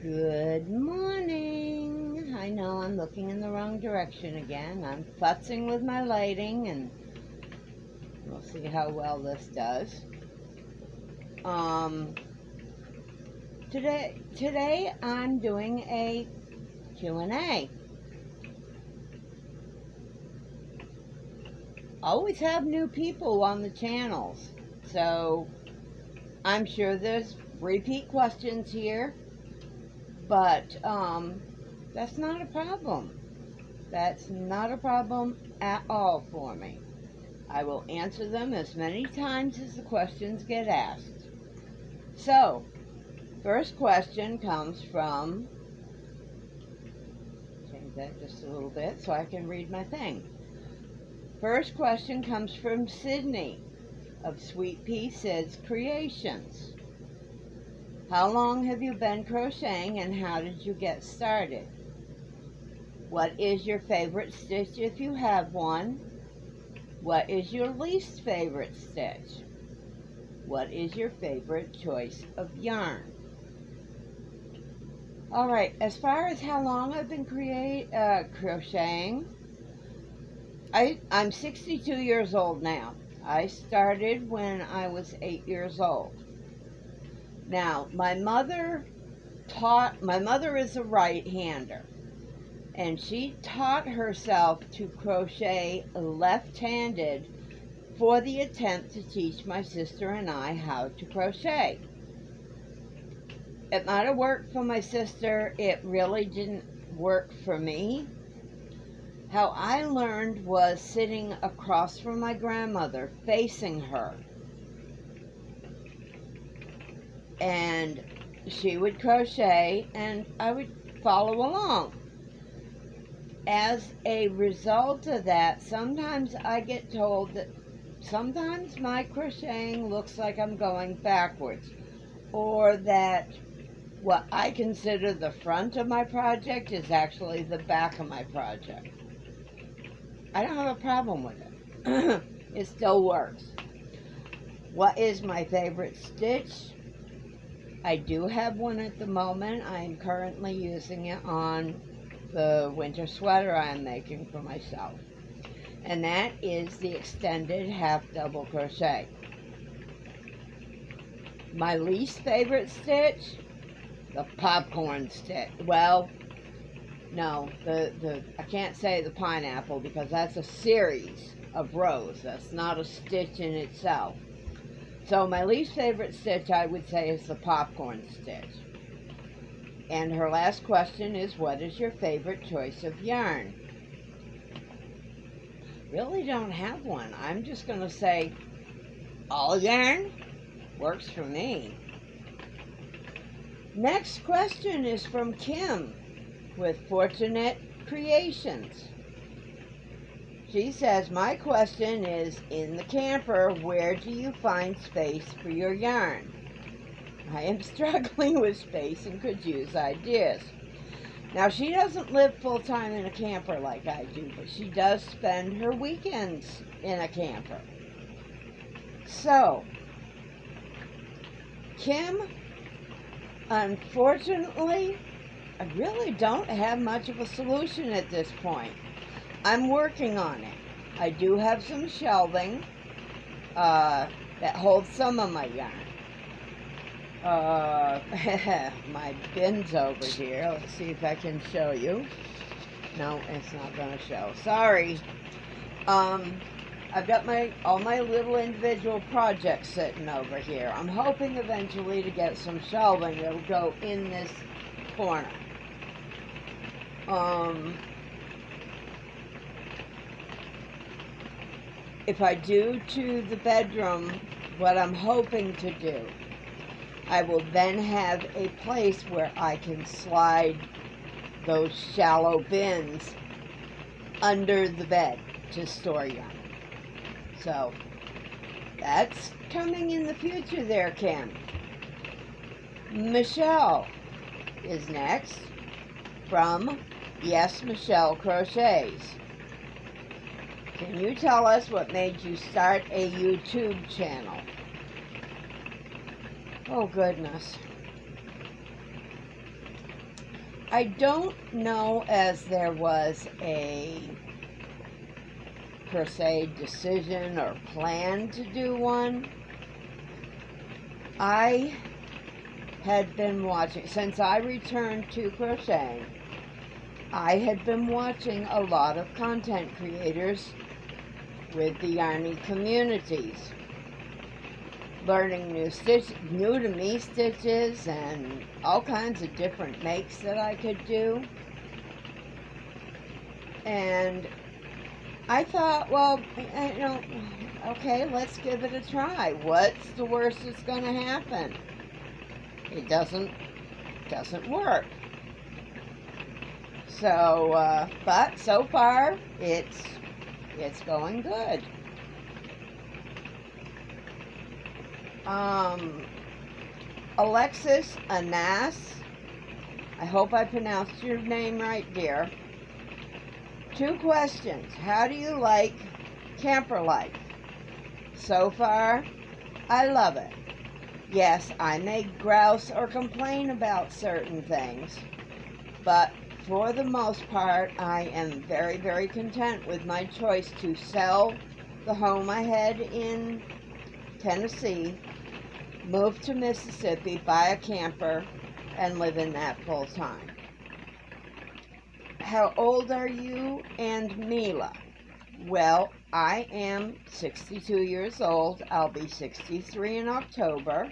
Good morning. I know I'm looking in the wrong direction again. I'm futzing with my lighting and we'll see how well this does. Today I'm doing a Q&A. Always have new people on the channels, so I'm sure there's repeat questions here, but that's not a problem. That's not a problem at all for me. I will answer them as many times as the questions get asked. So, first question comes from, change that just a little bit so I can read my thing. First question comes from Cydney of Sweatpea Creations. How long have you been crocheting and how did you get started? What is your favorite stitch if you have one? What is your least favorite stitch? What is your favorite choice of yarn? Alright, as far as how long I've been crocheting, I'm 62 years old now. I started when I was 8 years old. Now, my mother is a right-hander, and she taught herself to crochet left-handed for the attempt to teach my sister and I how to crochet. It might have worked for my sister. It really didn't work for me. How I learned was sitting across from my grandmother, facing her. And she would crochet and I would follow along. As a result of that, sometimes I get told that sometimes my crocheting looks like I'm going backwards, or that what I consider the front of my project is actually the back of my project. I don't have a problem with it. It still works. What is my favorite stitch? I do have one at the moment. I am currently using it on the winter sweater I am making for myself. And that is the extended half double crochet. My least favorite stitch? The popcorn stitch. Well, no, I can't say the pineapple because that's a series of rows. That's not a stitch in itself. So my least favorite stitch, I would say, is the popcorn stitch. And her last question is, what is your favorite choice of yarn? Really don't have one. I'm just going to say all yarn works for me. Next question is from Kim with FortuneKnitt Creations. She says, my question is, in the camper, where do you find space for your yarn? I am struggling with space and could use ideas. Now, she doesn't live full-time in a camper like I do, but she does spend her weekends in a camper. So, Kim, unfortunately, I really don't have much of a solution at this point. I'm working on it. I do have some shelving that holds some of my yarn. My bin's over here. Let's see if I can show you. No, it's not going to show. Sorry. I've got all my little individual projects sitting over here. I'm hoping eventually to get some shelving that'll go in this corner. If I do to the bedroom, what I'm hoping to do, I will then have a place where I can slide those shallow bins under the bed to store yarn. So, that's coming in the future there, Kim. Michelle is next from YesMichelleCrochets. Can you tell us what made you start a YouTube channel? Oh, goodness. I don't know as there was a per se decision or plan to do one. I had been watching, since I returned to crocheting, I had been watching a lot of content creators with the yarny communities, learning new to me stitches and all kinds of different makes that I could do. And I thought, well, okay, let's give it a try. What's the worst that's going to happen? It doesn't work. So, but so far, it's going good. Alexis Anas, I hope I pronounced your name right, dear. 2 questions. How do you like camper life? So far, I love it. Yes, I may grouse or complain about certain things, but for the most part, I am very, very content with my choice to sell the home I had in Tennessee, move to Mississippi, buy a camper, and live in that full time. How old are you and Mila? Well, I am 62 years old. I'll be 63 in October.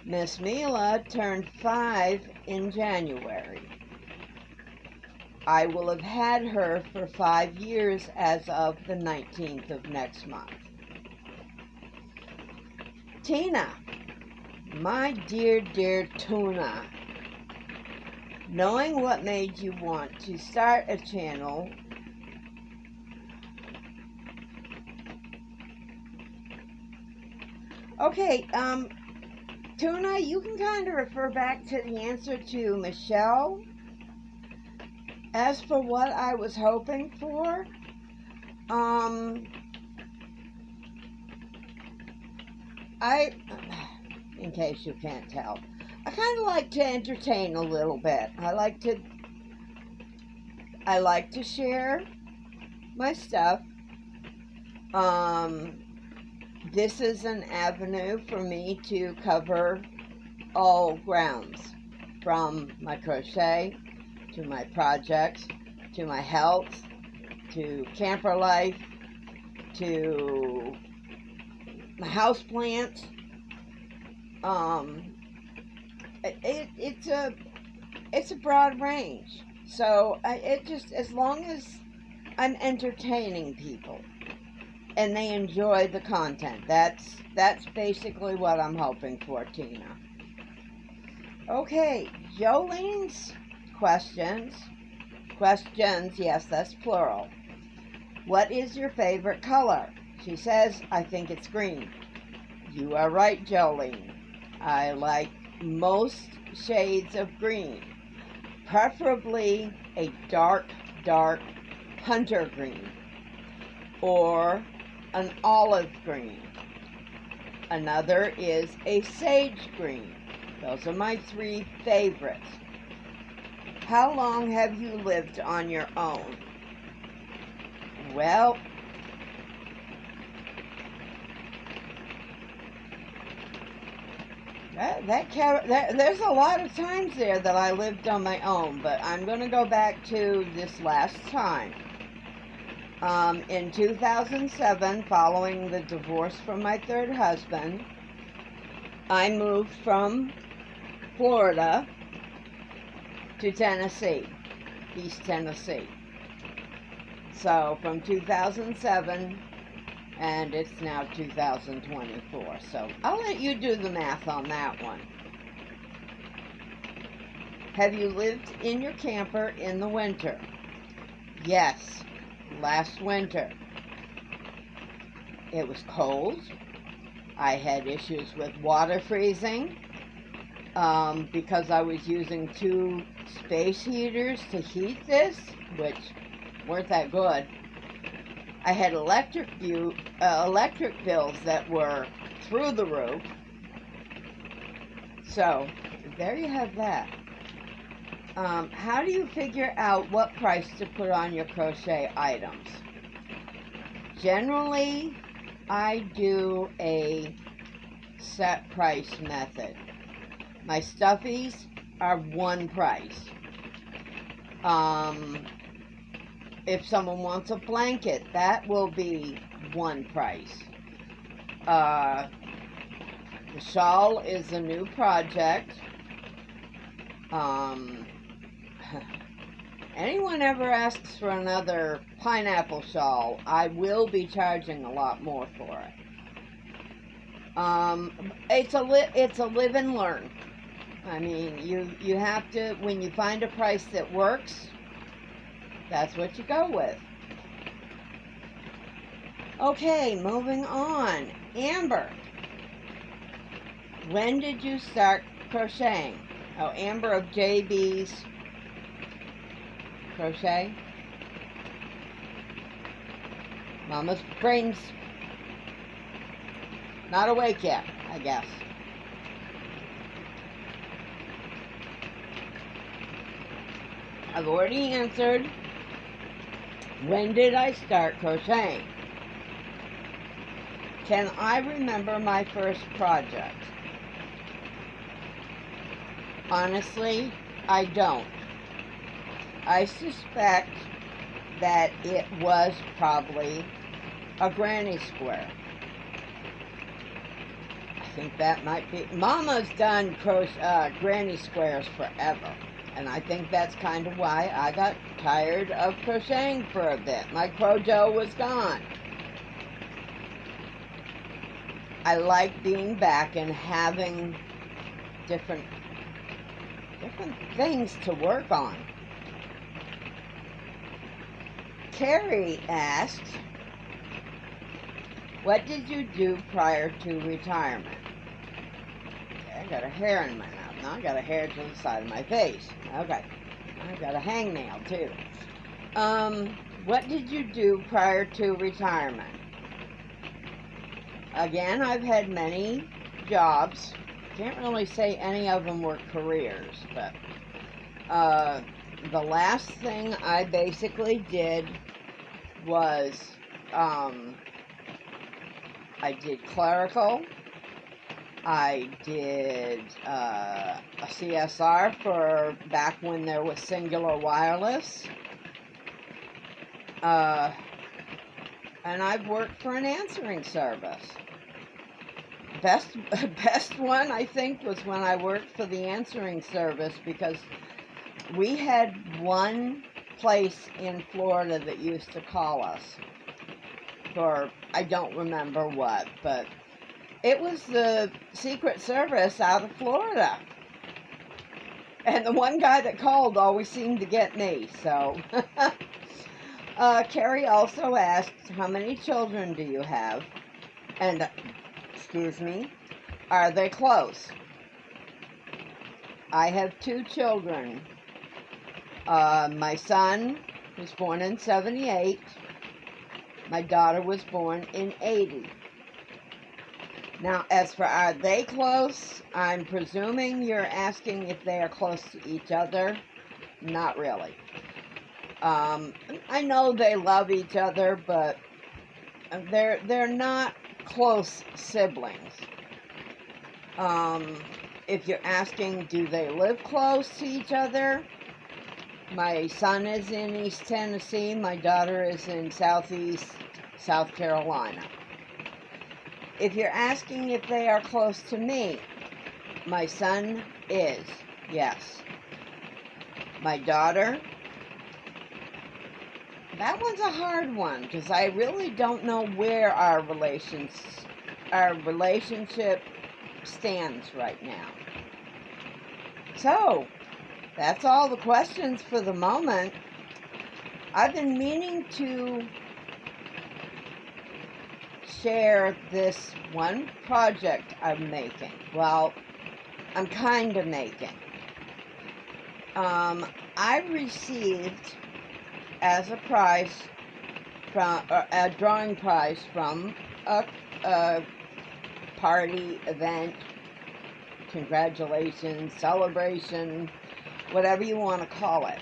Miss Mila turned 5 in January. I will have had her for 5 years as of the 19th of next month. Tina, my dear, dear Tuna, knowing what made you want to start a channel, okay, Tuna, you can kind of refer back to the answer to Michelle. As for what I was hoping for, in case you can't tell, I kind of like to entertain a little bit. I like to share my stuff. This is an avenue for me to cover all grounds, from my crochet, to my projects, to my health, to camper life, to my house plants. It's a broad range. So as long as I'm entertaining people and they enjoy the content, that's basically what I'm hoping for, Tina. Okay, Jolene's questions, yes, that's plural. What is your favorite color? She says, I think it's green. You are right, Jolene. I like most shades of green, preferably a dark hunter green or an olive green. Another is a sage green. Those are my 3 favorites. How long have you lived on your own? Well, there's a lot of times there that I lived on my own, but I'm going to go back to this last time. In 2007, following the divorce from my 3rd husband, I moved from Florida to Tennessee, East Tennessee. So from 2007, and it's now 2024. So I'll let you do the math on that one. Have you lived in your camper in the winter? Yes, last winter. It was cold. I had issues with water freezing because I was using 2 space heaters to heat this, which weren't that good. I had electric bills that were through the roof. So there you have that. How do you figure out what price to put on your crochet items? Generally, I do a set price method. My stuffies are one price. If someone wants a blanket, that will be one price. The shawl is a new project. Anyone ever asks for another pineapple shawl, I will be charging a lot more for it. It's a live and learn. I mean, you have to, when you find a price that works, that's what you go with. Okay, moving on. Amber, when did you start crocheting? Oh, Amber of JaiBees Crochet. Mama's brain's not awake yet, I guess. I've already answered. When did I start crocheting? Can I remember my first project? Honestly, I don't. I suspect that it was probably a granny square. I think that might be. Mama's done granny squares forever. And I think that's kind of why I got tired of crocheting for a bit. My Crojo was gone. I like being back and having different things to work on. Carrie asks, what did you do prior to retirement? Okay, I got a hair in my mouth. Now I got a hair to the side of my face. Okay. I got a hangnail too. What did you do prior to retirement? Again, I've had many jobs. Can't really say any of them were careers, but the last thing I basically did was I did clerical. I did a CSR for back when there was Singular Wireless. And I've worked for an answering service. Best one, I think, was when I worked for the answering service, because we had one place in Florida that used to call us for, I don't remember what, but it was the Secret Service out of Florida. And the one guy that called always seemed to get me, so. Carrie also asked, how many children do you have? And, excuse me, are they close? I have 2 children. My son was born in 78. My daughter was born in 80. Now, as for are they close, I'm presuming you're asking if they are close to each other. Not really. I know they love each other, but they're not close siblings. If you're asking, do they live close to each other? My son is in East Tennessee. My daughter is in Southeast South Carolina. If you're asking if they are close to me, my son is, yes. My daughter, that one's a hard one, because I really don't know where our relationship stands right now. So, that's all the questions for the moment. I've been meaning to share this one project I'm making. Well, I'm kind of making. I received as a prize from a drawing prize from a party event, congratulations, celebration, whatever you want to call it.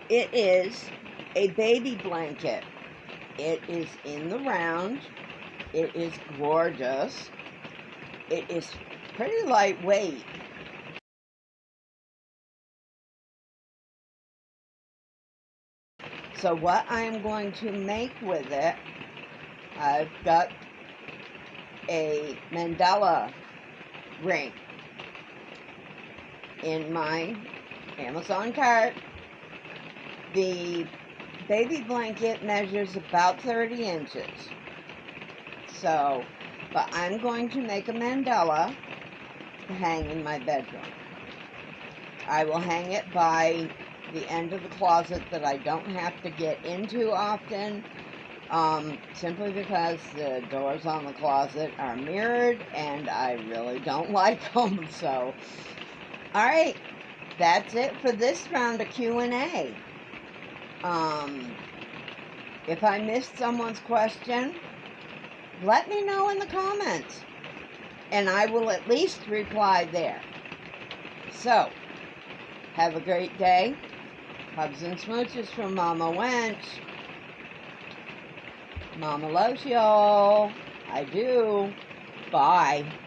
It is a baby blanket. It is in the round. It is gorgeous. It is pretty lightweight. So what I'm going to make with it, I've got a mandala ring in my Amazon cart. The baby blanket measures about 30 inches. So, but I'm going to make a mandala to hang in my bedroom. I will hang it by the end of the closet that I don't have to get into often, simply because the doors on the closet are mirrored and I really don't like them. So, alright, that's it for this round of Q&A. If I missed someone's question, let me know in the comments, and I will at least reply there. So, have a great day. Hugs and smooches from Mama Wench. Mama loves y'all. I do. Bye.